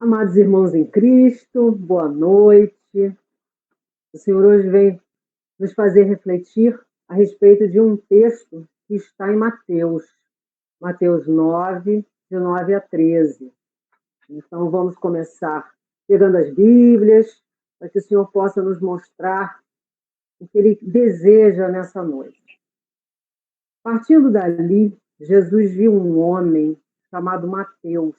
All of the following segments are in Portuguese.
Amados irmãos em Cristo, boa noite. O Senhor hoje vem nos fazer refletir a respeito de um texto que está em Mateus 9, de 9 a 13. Então vamos começar pegando as Bíblias, para que o Senhor possa nos mostrar o que Ele deseja nessa noite. Partindo dali, Jesus viu um homem chamado Mateus,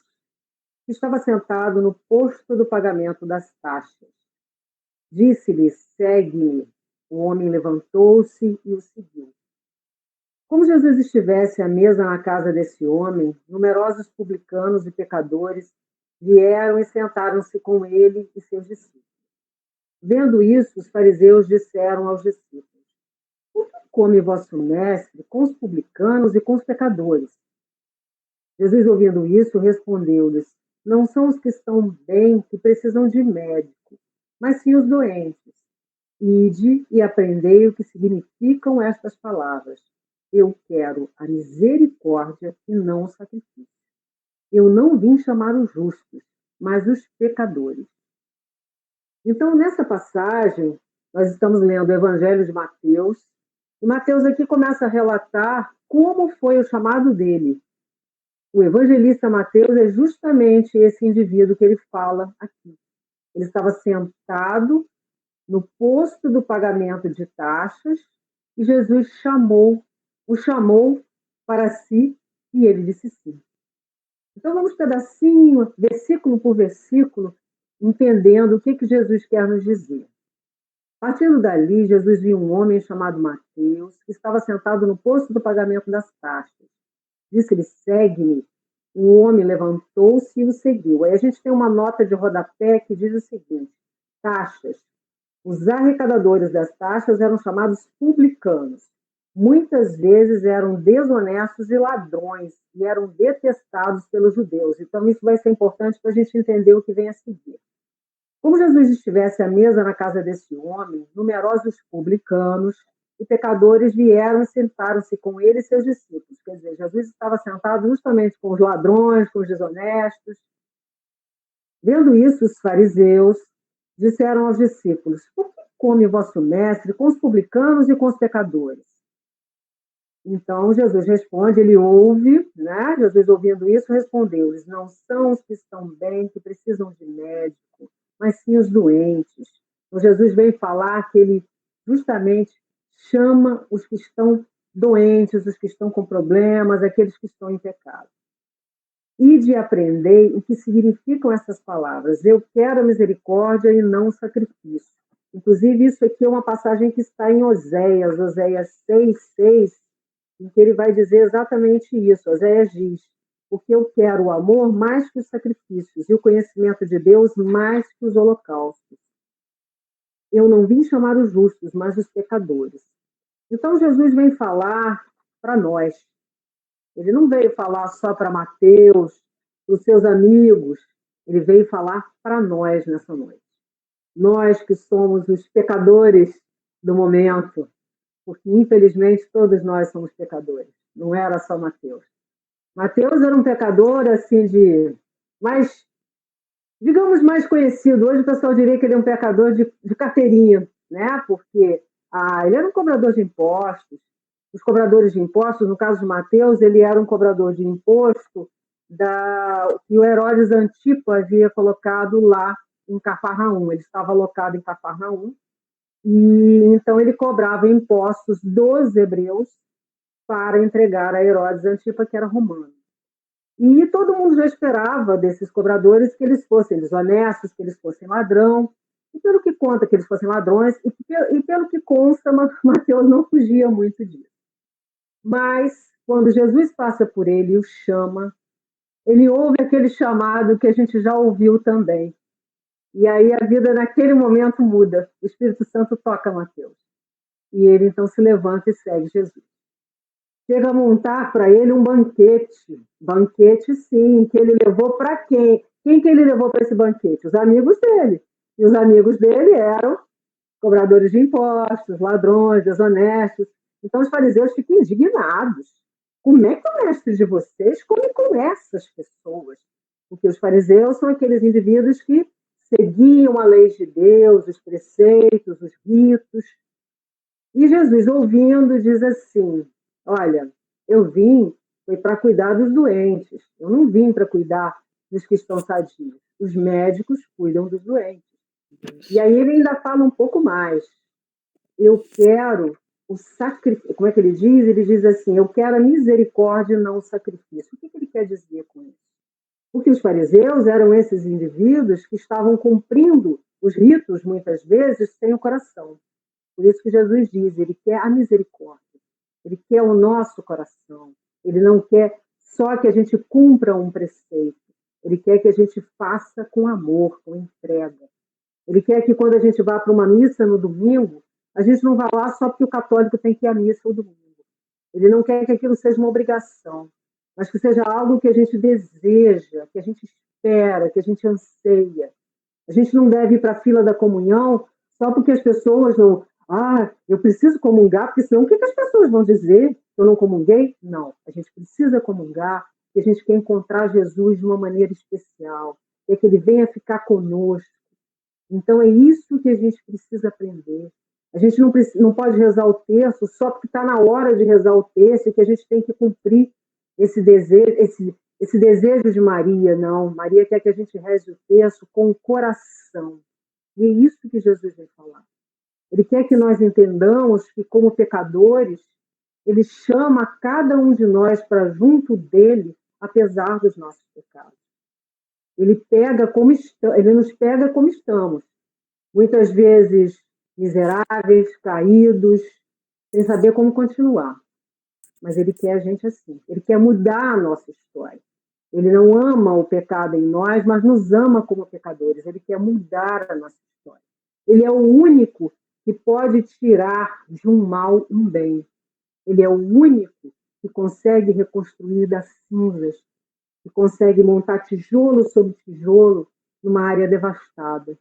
que estava sentado no posto do pagamento das taxas. Disse-lhe: segue-me. O homem levantou-se e o seguiu. Como Jesus estivesse à mesa na casa desse homem, numerosos publicanos e pecadores vieram e sentaram-se com ele e seus discípulos. Vendo isso, os fariseus disseram aos discípulos: por que come vosso mestre com os publicanos e com os pecadores? Jesus, ouvindo isso, respondeu-lhes: não são os que estão bem que precisam de médico, mas sim os doentes. Ide e aprendei o que significam estas palavras. Eu quero a misericórdia e não o sacrifício. Eu não vim chamar os justos, mas os pecadores. Então, nessa passagem, nós estamos lendo o Evangelho de Mateus, e Mateus aqui começa a relatar como foi o chamado dele. O evangelista Mateus é justamente esse indivíduo que ele fala aqui. Ele estava sentado no posto do pagamento de taxas, e Jesus o chamou para si, e ele disse sim. Então vamos pedacinho, versículo por versículo, entendendo o que Jesus quer nos dizer. Partindo dali, Jesus viu um homem chamado Mateus, que estava sentado no posto do pagamento das taxas. Disse-lhe: segue-me. O homem levantou-se e o seguiu. Aí a gente tem uma nota de rodapé que diz o seguinte: taxas. Os arrecadadores das taxas eram chamados publicanos. Muitas vezes eram desonestos e ladrões, e eram detestados pelos judeus. Então, isso vai ser importante para a gente entender o que vem a seguir. Como Jesus estivesse à mesa na casa desse homem, numerosos publicanos e pecadores vieram e sentaram-se com ele e seus discípulos. Quer dizer, Jesus estava sentado justamente com os ladrões, com os desonestos. Vendo isso, os fariseus disseram aos discípulos: por que come vosso mestre com os publicanos e com os pecadores? Então Jesus responde, ele ouve, né? Jesus, ouvindo isso, respondeu-lhes: não são os que estão bem que precisam de médico, mas sim os doentes. Então Jesus vem falar que ele justamente chama os que estão doentes, os que estão com problemas, aqueles que estão em pecado. Ide e aprendei o que significam essas palavras. Eu quero a misericórdia e não o sacrifício. Inclusive, isso aqui é uma passagem que está em Oséias 6:6, em que ele vai dizer exatamente isso. Oséias diz: porque eu quero o amor mais que os sacrifícios e o conhecimento de Deus mais que os holocaustos. Eu não vim chamar os justos, mas os pecadores. Então, Jesus vem falar para nós. Ele não veio falar só para Mateus, para os seus amigos. Ele veio falar para nós nessa noite. Nós que somos os pecadores do momento, porque infelizmente todos nós somos pecadores. Não era só Mateus. Mateus era um pecador assim mais, digamos, mais conhecido. Hoje o pessoal diria que ele é um pecador de carteirinha, né? Porque ele era um cobrador de impostos. Os cobradores de impostos, no caso de Mateus, ele era um cobrador de imposto que o Herodes Antipa havia colocado lá em Cafarnaum. Ele estava alocado em Cafarnaum, e então ele cobrava impostos dos hebreus para entregar a Herodes Antipa, que era romano. E todo mundo já esperava desses cobradores que eles fossem desonestos, que eles fossem ladrão, e pelo que conta que eles fossem ladrões, e pelo que consta, Mateus não fugia muito disso. Mas, quando Jesus passa por ele e o chama, ele ouve aquele chamado que a gente já ouviu também. E aí a vida naquele momento muda. O Espírito Santo toca Mateus. E ele então se levanta e segue Jesus. Chega a montar para ele um banquete. Banquete, sim, que ele levou para quem? Quem que ele levou para esse banquete? Os amigos dele. E os amigos dele eram cobradores de impostos, ladrões, desonestos. Então os fariseus ficam indignados. Como é que o mestre de vocês come com essas pessoas? Porque os fariseus são aqueles indivíduos que seguiam a lei de Deus, os preceitos, os ritos. E Jesus, ouvindo, diz assim: olha, eu vim foi para cuidar dos doentes. Eu não vim para cuidar dos que estão sadios. Os médicos cuidam dos doentes. E aí ele ainda fala um pouco mais. Eu quero o sacrifício. Como é que ele diz? Ele diz assim: eu quero a misericórdia e não o sacrifício. O que ele quer dizer com isso? Porque os fariseus eram esses indivíduos que estavam cumprindo os ritos, muitas vezes, sem o coração. Por isso que Jesus diz: ele quer a misericórdia, ele quer o nosso coração. Ele não quer só que a gente cumpra um preceito, ele quer que a gente faça com amor, com entrega. Ele quer que quando a gente vá para uma missa no domingo, a gente não vá lá só porque o católico tem que ir à missa no domingo. Ele não quer que aquilo seja uma obrigação, mas que seja algo que a gente deseja, que a gente espera, que a gente anseia. A gente não deve ir para a fila da comunhão só porque as pessoas não. Ah, eu preciso comungar, porque senão o que as pessoas vão dizer? Eu não comunguei? Não. A gente precisa comungar, porque a gente quer encontrar Jesus de uma maneira especial, quer que ele venha ficar conosco. Então é isso que a gente precisa aprender. A gente não pode rezar o terço só porque está na hora de rezar o terço e que a gente tem que cumprir esse desejo de Maria, não. Maria quer que a gente reze o terço com o coração. E é isso que Jesus vem falar. Ele quer que nós entendamos que, como pecadores, ele chama cada um de nós para junto dele, apesar dos nossos pecados. Ele nos pega como estamos. Muitas vezes miseráveis, caídos, sem saber como continuar. Mas ele quer a gente assim. Ele quer mudar a nossa história. Ele não ama o pecado em nós, mas nos ama como pecadores. Ele quer mudar a nossa história. Ele é o único que pode tirar de um mal um bem. Ele é o único que consegue reconstruir das cinzas, que consegue montar tijolo sobre tijolo numa área devastada.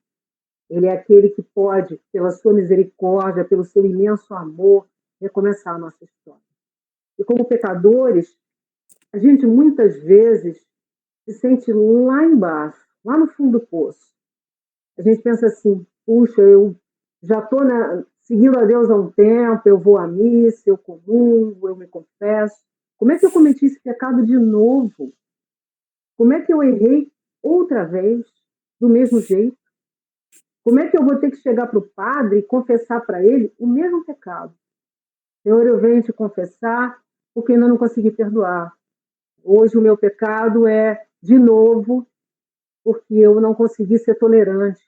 Ele é aquele que pode, pela sua misericórdia, pelo seu imenso amor, recomeçar a nossa história. E como pecadores, a gente muitas vezes se sente lá embaixo, lá no fundo do poço. A gente pensa assim: puxa, eu já estou seguindo a Deus há um tempo, eu vou à missa, eu comungo, eu me confesso. Como é que eu cometi esse pecado de novo? Como é que eu errei outra vez, do mesmo jeito? Como é que eu vou ter que chegar para o padre e confessar para ele o mesmo pecado? Senhor, eu venho te confessar porque ainda não consegui perdoar. Hoje o meu pecado é, de novo, porque eu não consegui ser tolerante.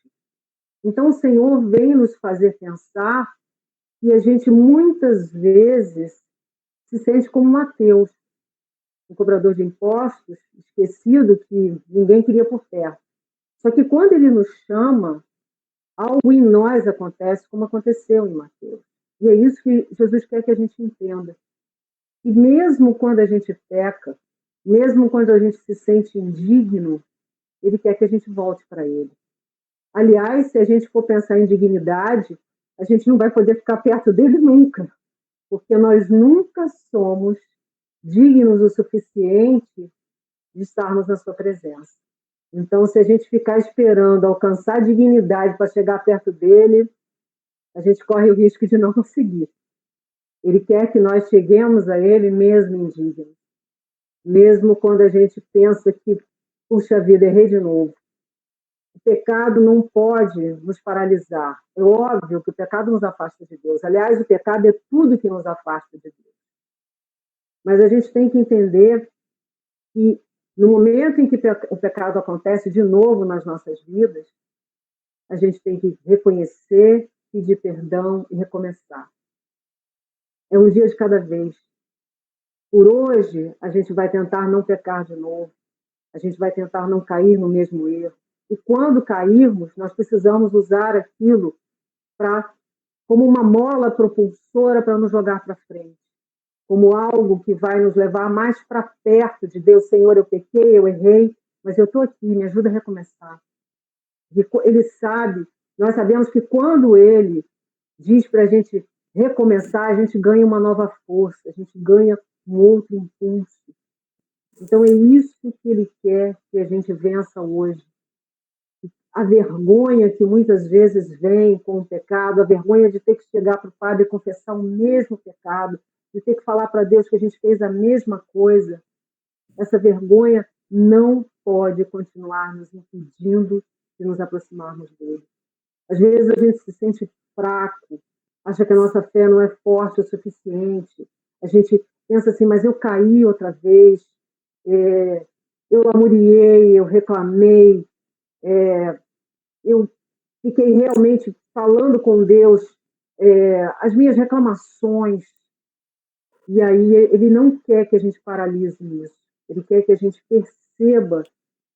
Então o Senhor vem nos fazer pensar que a gente muitas vezes se sente como Mateus, um cobrador de impostos, esquecido, que ninguém queria por perto. Só que quando ele nos chama, algo em nós acontece, como aconteceu em Mateus. E é isso que Jesus quer que a gente entenda. E mesmo quando a gente peca, mesmo quando a gente se sente indigno, ele quer que a gente volte para ele. Aliás, se a gente for pensar em dignidade, a gente não vai poder ficar perto dele nunca, porque nós nunca somos dignos o suficiente de estarmos na sua presença. Então, se a gente ficar esperando alcançar dignidade para chegar perto dele, a gente corre o risco de não conseguir. Ele quer que nós cheguemos a ele mesmo indignos, mesmo quando a gente pensa que, puxa vida, errei de novo. O pecado não pode nos paralisar. É óbvio que o pecado nos afasta de Deus. Aliás, o pecado é tudo que nos afasta de Deus. Mas a gente tem que entender que no momento em que o pecado acontece de novo nas nossas vidas, a gente tem que reconhecer, pedir perdão e recomeçar. É um dia de cada vez. Por hoje, a gente vai tentar não pecar de novo. A gente vai tentar não cair no mesmo erro. E quando cairmos, nós precisamos usar aquilo como uma mola propulsora para nos jogar para frente. Como algo que vai nos levar mais para perto de Deus. Senhor, eu pequei, eu errei, mas eu estou aqui, me ajuda a recomeçar. Ele sabe, nós sabemos que quando ele diz para a gente recomeçar, a gente ganha uma nova força, a gente ganha um outro impulso. Então é isso que Ele quer que a gente vença hoje. A vergonha que muitas vezes vem com o pecado, a vergonha de ter que chegar para o Padre e confessar o mesmo pecado, de ter que falar para Deus que a gente fez a mesma coisa. Essa vergonha não pode continuar nos impedindo de nos aproximarmos dele. Às vezes a gente se sente fraco, acha que a nossa fé não é forte o suficiente. A gente pensa assim, mas eu caí outra vez, eu lamuriei, eu reclamei, eu fiquei realmente falando com Deus as minhas reclamações. E aí ele não quer que a gente paralise isso. Ele quer que a gente perceba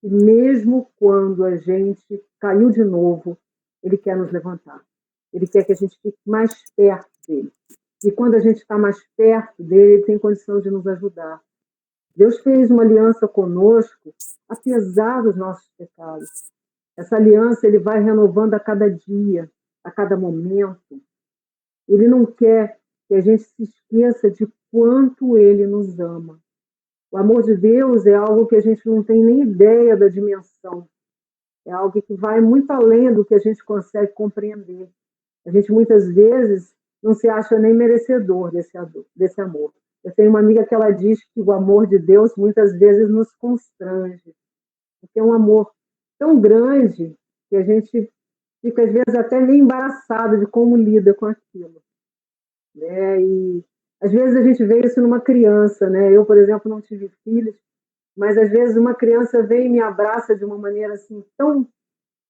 que mesmo quando a gente caiu de novo, ele quer nos levantar. Ele quer que a gente fique mais perto dele. E quando a gente está mais perto dele, ele tem condição de nos ajudar. Deus fez uma aliança conosco, apesar dos nossos pecados. Essa aliança ele vai renovando a cada dia, a cada momento. Ele não quer que a gente se esqueça de quanto ele nos ama. O amor de Deus é algo que a gente não tem nem ideia da dimensão. É algo que vai muito além do que a gente consegue compreender. A gente muitas vezes não se acha nem merecedor desse amor. Eu tenho uma amiga que ela diz que o amor de Deus muitas vezes nos constrange, porque é um amor tão grande que a gente fica às vezes até meio embaraçado de como lida com aquilo, né? E às vezes a gente vê isso numa criança, né? Eu, por exemplo, não tive filhos, mas às vezes uma criança vem e me abraça de uma maneira assim tão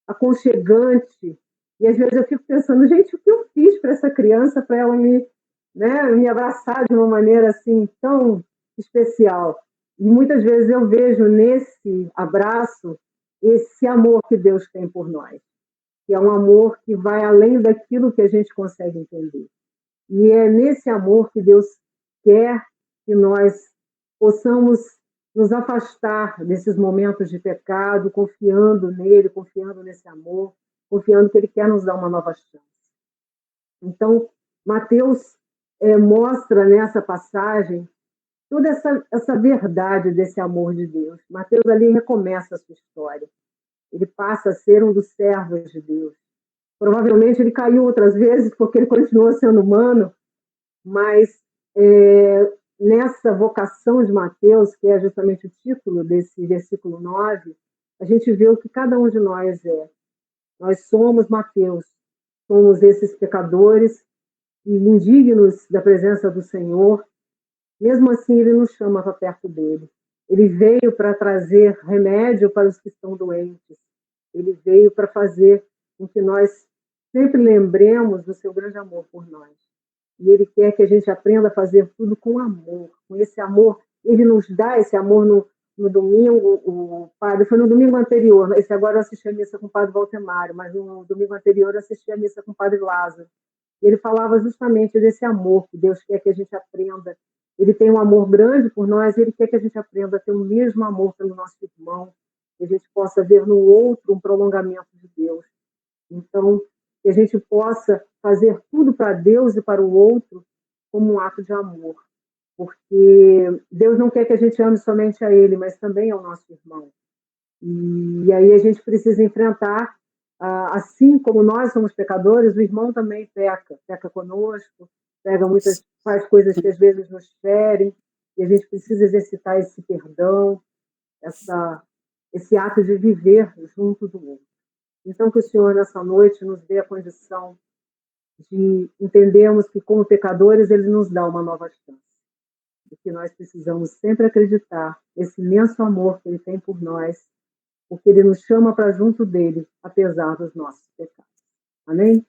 aconchegante, e às vezes eu fico pensando, gente, o que eu fiz para essa criança para ela me abraçar de uma maneira assim tão especial? E muitas vezes eu vejo nesse abraço esse amor que Deus tem por nós, que é um amor que vai além daquilo que a gente consegue entender. E é nesse amor que Deus quer que nós possamos nos afastar desses momentos de pecado, confiando nele, confiando nesse amor, confiando que ele quer nos dar uma nova chance. Então, Mateus mostra nessa passagem toda essa verdade desse amor de Deus. Mateus ali recomeça a sua história. Ele passa a ser um dos servos de Deus. Provavelmente ele caiu outras vezes porque ele continua sendo humano, mas nessa vocação de Mateus, que é justamente o título desse versículo 9, a gente vê o que cada um de nós é. Nós somos Mateus, somos esses pecadores e indignos da presença do Senhor. Mesmo assim, ele nos chama para perto dele. Ele veio para trazer remédio para os que estão doentes. Ele veio para fazer com que nós sempre lembremos do seu grande amor por nós. E ele quer que a gente aprenda a fazer tudo com amor. Com esse amor, ele nos dá esse amor no domingo. O padre, foi no domingo anterior, esse agora eu assisti a missa com o padre Valtemário, mas no domingo anterior eu assisti a missa com o padre Lázaro. Ele falava justamente desse amor que Deus quer que a gente aprenda. Ele tem um amor grande por nós, e ele quer que a gente aprenda a ter o mesmo amor pelo nosso irmão, que a gente possa ver no outro um prolongamento de Deus. Então, que a gente possa fazer tudo para Deus e para o outro como um ato de amor. Porque Deus não quer que a gente ame somente a Ele, mas também ao nosso irmão. E aí a gente precisa enfrentar, assim como nós somos pecadores, o irmão também peca conosco, faz coisas que às vezes nos ferem, e a gente precisa exercitar esse perdão, esse ato de viver junto do outro. Então, que o Senhor, nessa noite, nos dê a condição de entendermos que, como pecadores, Ele nos dá uma nova chance. E que nós precisamos sempre acreditar nesse imenso amor que Ele tem por nós, porque Ele nos chama para junto dEle, apesar dos nossos pecados. Amém?